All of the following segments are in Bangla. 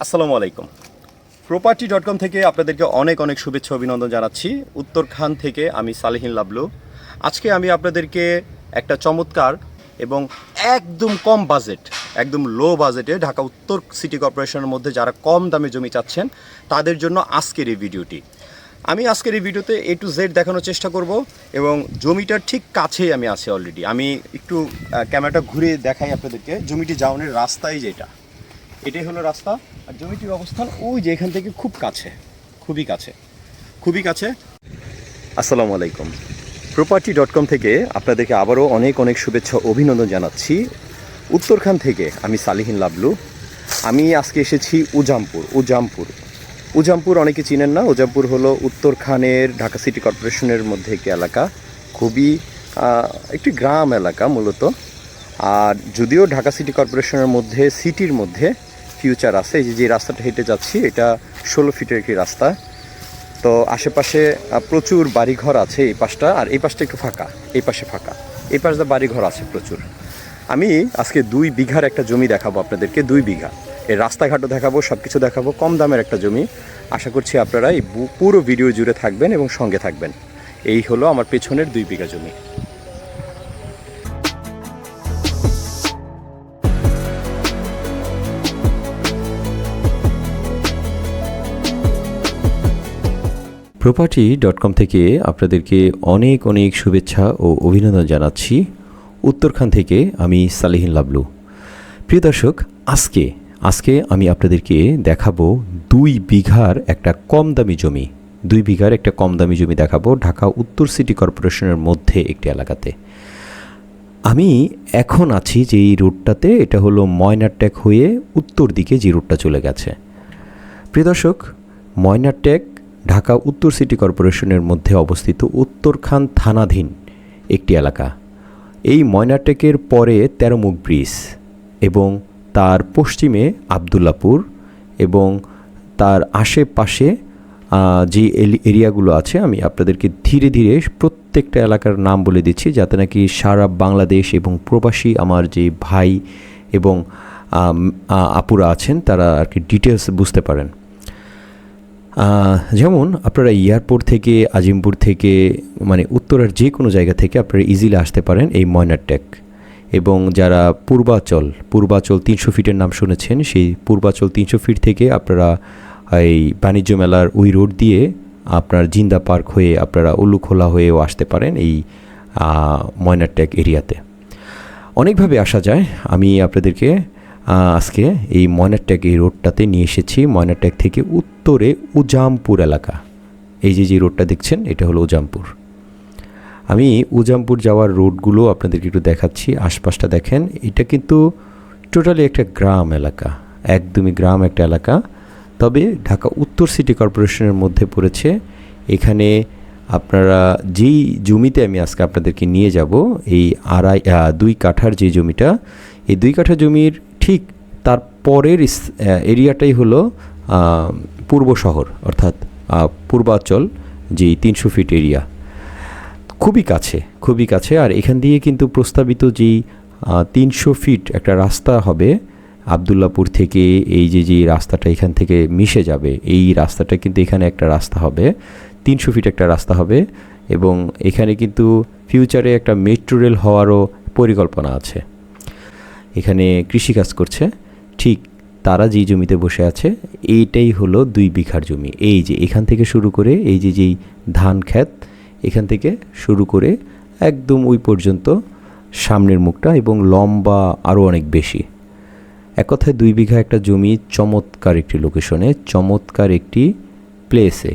আসসালামু আলাইকুম। property.com থেকে আপনাদেরকে অনেক অনেক শুভেচ্ছা অভিনন্দন জানাচ্ছি। উত্তরখান থেকে আমি সালেহিন লাবলু। আজকে আমি আপনাদেরকে একটা চমৎকার এবং একদম কম বাজেট, একদম লো বাজেটে ঢাকা উত্তর সিটি কর্পোরেশনের মধ্যে যারা কম দামে জমি চাচ্ছেন তাদের জন্য আজকের এই ভিডিওটি। আমি আজকের এই ভিডিওতে A to Z দেখানোর চেষ্টা করব এবং জমিটার ঠিক কাছেই আমি আছি অলরেডি। আমি একটু ক্যামেরাটা ঘুরে দেখাই আপনাদেরকে। জমিটি যাওয়ার রাস্তাই যেটা, এটাই হলো রাস্তা। আর জমিটির অবস্থান ওই যে এখান থেকে খুব কাছে, খুবই কাছে, খুবই কাছে। আসসালামু আলাইকুম। property.com থেকে আপনাদেরকে আবারও অনেক অনেক শুভেচ্ছা অভিনন্দন জানাচ্ছি। উত্তরখান থেকে আমি সালেহিন লাবলু। আমি আজকে এসেছি উজামপুর অনেকে চিনেন না। উজামপুর হলো উত্তরখানের ঢাকা সিটি কর্পোরেশনের মধ্যে একটি এলাকা, খুবই একটি গ্রাম এলাকা মূলত। আর যদিও ঢাকা সিটি কর্পোরেশনের মধ্যে সিটির মধ্যে ফিউচার আছে। এই যে রাস্তাটা হেঁটে যাচ্ছি এটা 16 ফিটের একটি রাস্তা। তো আশেপাশে প্রচুর বাড়িঘর আছে এই পাশটা, আর এই পাশটা একটু ফাঁকা, এই পাশে ফাঁকা, এই পাশে বাড়িঘর আছে প্রচুর। আমি আজকে 2 বিঘার একটা জমি দেখাবো আপনাদেরকে, 2 বিঘা। এর রাস্তাঘাটও দেখাবো, সব কিছু দেখাবো। কম দামের একটা জমি। আশা করছি আপনারা এই পুরো ভিডিও জুড়ে থাকবেন এবং সঙ্গে থাকবেন। এই হলো আমার পেছনের 2 বিঘা জমি। property.com থেকে আপনাদেরকে অনেক অনেক শুভেচ্ছা ও অভিনন্দন জানাচ্ছি। উত্তরখান থেকে আমি সালেহিন লাবলু। প্রিয় দর্শক, আজকে আমি আপনাদেরকে দেখাবো 2 বিঘার একটা কম দামি জমি। 2 বিঘার একটা কম দামি জমি দেখাবো ঢাকা উত্তর সিটি কর্পোরেশনের মধ্যে একটি এলাকাতে। আমি এখন আছি যে এই রোডটাতে, এটা হলো ময়নারটেক হয়ে উত্তর দিকে যে রোডটা চলে গেছে। প্রিয় দর্শক, ময়নারটেক ঢাকা উত্তর সিটি কর্পোরেশনের মধ্যে অবস্থিত উত্তরখান থানাধীন একটি এলাকা। এই ময়নারটেকের পরে 13 মুখ ব্রিজ এবং তার পশ্চিমে আবদুল্লাপুর এবং তার আশেপাশে যে এরিয়াগুলো আছে আমি আপনাদেরকে ধীরে ধীরে প্রত্যেকটা এলাকার নাম বলে দিচ্ছি, যাতে নাকি সারা বাংলাদেশ এবং প্রবাসী আমার যে ভাই এবং আপুরা আছেন তারা আর কি ডিটেলস বুঝতে পারেন। যেমন আপনারা এয়ারপোর্ট থেকে, আজিমপুর থেকে, মানে উত্তরের যে কোনো জায়গা থেকে আপনারা ইজিলি আসতে পারেন এই ময়নারটেক। এবং যারা পূর্বাচল 300 ফিটের নাম শুনেছেন, সেই পূর্বাচল 300 ফিট থেকে আপনারা এই বাণিজ্য মেলার ওই রোড দিয়ে আপনার জিন্দা পার্ক হয়ে আপনারা উলুখোলা হয়েও আসতে পারেন এই ময়নারটেক এরিয়াতে। অনেকভাবে আসা যায়। আমি আপনাদেরকে আজকে এই ময়নারটেক এই রোডটাতে নিয়ে এসেছি। ময়নারটেক থেকে উত্তরে উজামপুর এলাকা, এই যে রোডটা দেখছেন এটা হলো উজামপুর। আমি উজামপুর যাওয়ার রোডগুলো আপনাদেরকে একটু দেখাচ্ছি। আশপাশটা দেখেন, এটা কিন্তু টোটালি একটা গ্রাম এলাকা, একদমই গ্রাম একটা এলাকা। তবে ঢাকা উত্তর সিটি কর্পোরেশনের মধ্যে পড়েছে। এখানে আপনারা যেই জমিতে আমি আজকে আপনাদেরকে নিয়ে যাব, এই 2 কাঠার যে জমিটা, এই 2 কাঠা জমির ঠিক তার পরের এরিয়াটাই হলো পূর্ব শহর, অর্থাৎ পূর্বাচল যে 300 ফিট এরিয়া। খুবই কাছে। আর এখান দিয়ে কিন্তু প্রস্তাবিত যেই 300 ফিট একটা রাস্তা হবে আবদুল্লাপুর থেকে, এই যে রাস্তাটা এখান থেকে মিশে যাবে, এই রাস্তাটা কিন্তু এখানে একটা রাস্তা হবে, 300 ফিট একটা রাস্তা হবে। এবং এখানে কিন্তু ফিউচারে একটা মেট্রো রেল হওয়ারও পরিকল্পনা আছে। এখানে কৃষিকাজ করছে, ঠিক তারা যেই জমিতে বসে আছে এইটাই হলো 2 বিঘার জমি। এই যে এখান থেকে শুরু করে এই যেই ধান ক্ষেত, এখান থেকে শুরু করে একদম ওই পর্যন্ত সামনের মুখটা, এবং লম্বা আরও অনেক বেশি। এক কথায় 2 বিঘা একটা জমি, চমৎকার একটি লোকেশনে, চমৎকার একটি প্লেসে।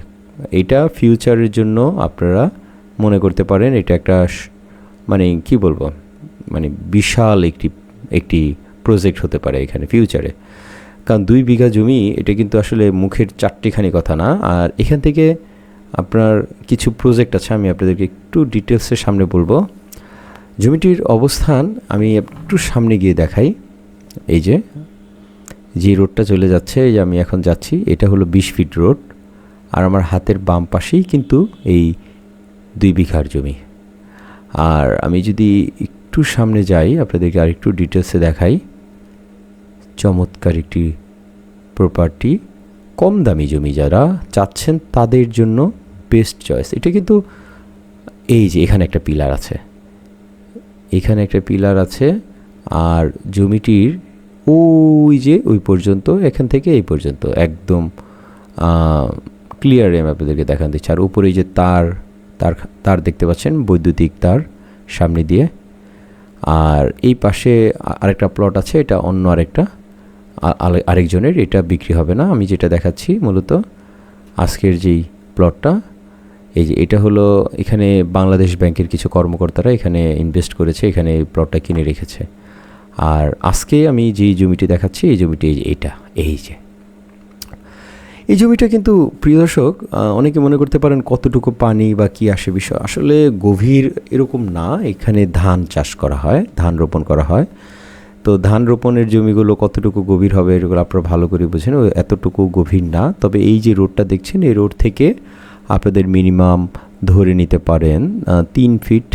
এটা ফিউচারের জন্য আপনারা মনে করতে পারেন এটা একটা মানে কি বলবো, মানে বিশাল একটি প্রজেক্ট হতে পারে এখানে ফিউচারে। কারণ 2 বিঘা জমি এটা কিন্তু আসলে মুখের চারটিখানি কথা না। আর এখান থেকে আপনার কিছু প্রজেক্ট আছে, আমি আপনাদেরকে একটু ডিটেলসের সামনে বলবো। জমিটির অবস্থান আমি একটু সামনে গিয়ে দেখাই। এই যে রোডটা চলে যাচ্ছে, এই যে আমি এখন যাচ্ছি, এটা হলো 20 ফিট রোড। আর আমার হাতের বাম পাশেই কিন্তু এই 2 বিঘার জমি। আর আমি যদি একটু সামনে যাই আপনাদেরকে আর একটু ডিটেলসে দেখাই। চমৎকার একটি প্রপার্টি, কম দামি জমি যারা চাচ্ছেন তাদের জন্য বেস্ট চয়েস। এটা কিন্তু এই যে এখানে একটা পিলার আছে, এখানে একটা পিলার আছে, আর জমিটির ওই যে ওই পর্যন্ত, এখান থেকে এই পর্যন্ত একদম ক্লিয়ার আমি আপনাদেরকে দেখান দিচ্ছি। আর উপরে যে তার তার তার দেখতে পাচ্ছেন, বৈদ্যুতিক তার সামনে দিয়ে। আর এই পাশে আরেকটা প্লট আছে, এটা অন্য আরেকজনের, এটা বিক্রি হবে না। আমি যেটা দেখাচ্ছি মূলত আজকের যেই প্লটটা, এই যে এটা হলো, এখানে বাংলাদেশ ব্যাংকের কিছু কর্মকর্তারা এখানে ইনভেস্ট করেছে, এখানে প্লটটা কিনে রেখেছে। আর আজকে আমি যেই জমিটি দেখাচ্ছি এই জমিটি এইটা, এই জমিটা কিন্তু প্রিয় দর্শক, অনেকে মনে করতে পারেন কতটুকু পানি বা কী আসে বিষয়, আসলে গভীর এরকম না। এখানে ধান চাষ করা হয়, ধান রোপণ করা হয়। তো ধান রোপণের জমিগুলো কতটুকু গভীর হবে এগুলো আপনারা ভালো করে বুঝেন, এতটুকু গভীর না। তবে এই যে রোডটা দেখছেন, এই রোড থেকে আপনাদের মিনিমাম ধরে নিতে পারেন 3 ফিট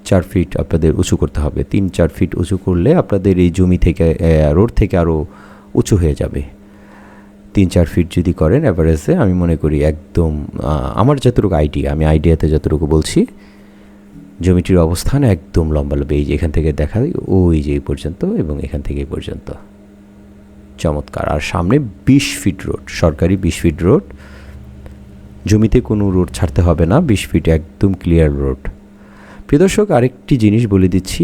4 ফিট আপনাদের উঁচু করতে হবে। 3-4 ফিট উঁচু করলে আপনাদের এই জমি থেকে রোড থেকে আরও উঁচু হয়ে যাবে। 3-4 ফিট যদি করেন অ্যাভারেজে, আমি মনে করি একদম আমার যতটুকু আমি আইডিয়াতে যতটুকু বলছি, জমিটির অবস্থান একদম লম্বালম্বি। এই যে এখান থেকে দেখা যায় ওই যে এই পর্যন্ত, এবং এখান থেকে এই পর্যন্ত, চমৎকার। আর সামনে 20 ফিট রোড, সরকারি 20 ফিট রোড, জমিতে কোনো রোড ছাড়তে হবে না, 20 ফিট একদম ক্লিয়ার রোড। প্রিয় দর্শক, আরেকটি জিনিস বলে দিচ্ছি,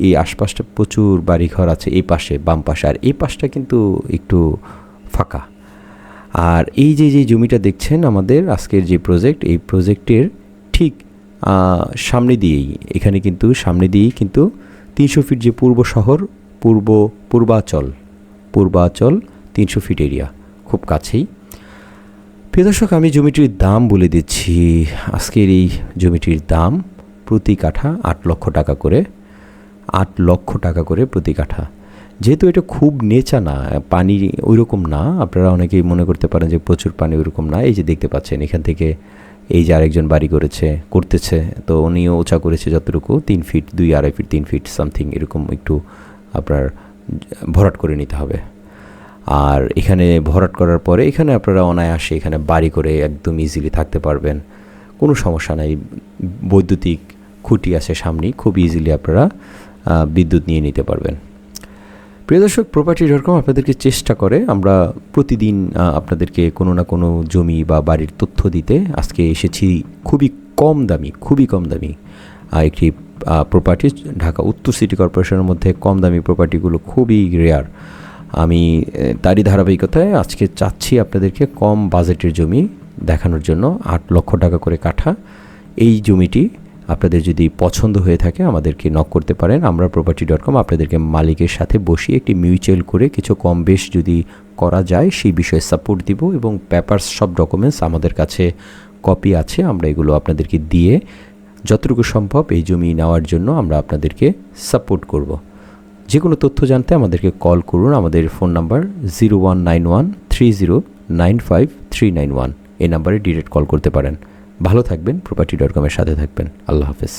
এই আশপাশটা প্রচুর বাড়িঘর আছে, এই পাশে বাম পাশে, আর এই পাশটা কিন্তু একটু ফাঁকা। আর এই যে জমিটা দেখছেন আমাদের আজকের যে প্রজেক্ট, এই প্রজেক্টের ঠিক সামনে দিয়েই, এখানে কিন্তু সামনে দিয়েই কিন্তু 300 ফিট যে পূর্ব শহর, পূর্বাচল 300 ফিট এরিয়া, খুব কাছেই। প্রিয় দর্শক, আমি জমিটির দাম বলে দিচ্ছি। আজকের এই জমিটির দাম প্রতি কাঠা 8 লক্ষ টাকা করে, 8 লক্ষ টাকা করে প্রতি কাঠা। যেহেতু এটা খুব নেচা না, পানি ওইরকম না, আপনারা অনেকেই মনে করতে পারেন যে প্রচুর পানি, ওইরকম না। এই যে দেখতে পাচ্ছেন এখান থেকে এই যে আরেকজন বাড়ি করতেছে, তো উনিও উঁচা করেছে যতটুকু, 3 ফিট 2-2.5 ফিট 3 ফিট সামথিং এরকম, একটু আপনার ভরাট করে নিতে হবে। আর এখানে ভরাট করার পরে এখানে আপনারা অনায়াসে এখানে বাড়ি করে একদম ইজিলি থাকতে পারবেন, কোনো সমস্যা নাই। বৈদ্যুতিক খুঁটি আছে সামনেই, খুব ইজিলি আপনারা বিদ্যুৎ নিয়ে নিতে পারবেন। প্রিয় দর্শক, property.com আপনাদেরকে চেষ্টা করে আমরা প্রতিদিন আপনাদেরকে কোনো না কোনো জমি বা বাড়ির তথ্য দিতে। আজকে এসেছি খুবই কম দামি একটি প্রপার্টি, ঢাকা উত্তর সিটি কর্পোরেশনের মধ্যে কম দামি প্রপার্টিগুলো খুবই রেয়ার। আমি তারই ধারাবাহিকতায় আজকে চাচ্ছি আপনাদেরকে কম বাজেটের জমি দেখানোর জন্য। 8 লক্ষ টাকা করে কাঠা এই জমিটি আপনাদের যদি পছন্দ হয়ে থাকে আমাদেরকে নক করতে পারেন। আমরা property.com আপনাদেরকে মালিকের সাথে বসিয়ে একটি মিউচুয়াল করে কিছু কম বেশ যদি করা যায় সেই বিষয়ে সাপোর্ট দিব, এবং পেপারস সব ডকুমেন্টস আমাদের কাছে কপি আছে, আমরা এগুলো আপনাদেরকে দিয়ে যতটুকু সম্ভব এই জমি নেওয়ার জন্য আমরা আপনাদেরকে সাপোর্ট করব। যে কোনো তথ্য জানতে আমাদেরকে কল করুন। আমাদের ফোন নাম্বার 019130953991, এই নাম্বারে ডিরেক্ট কল করতে পারেন। ভালো থাকবেন, property.com এর সাথে থাকবেন। আল্লাহ হাফেজ।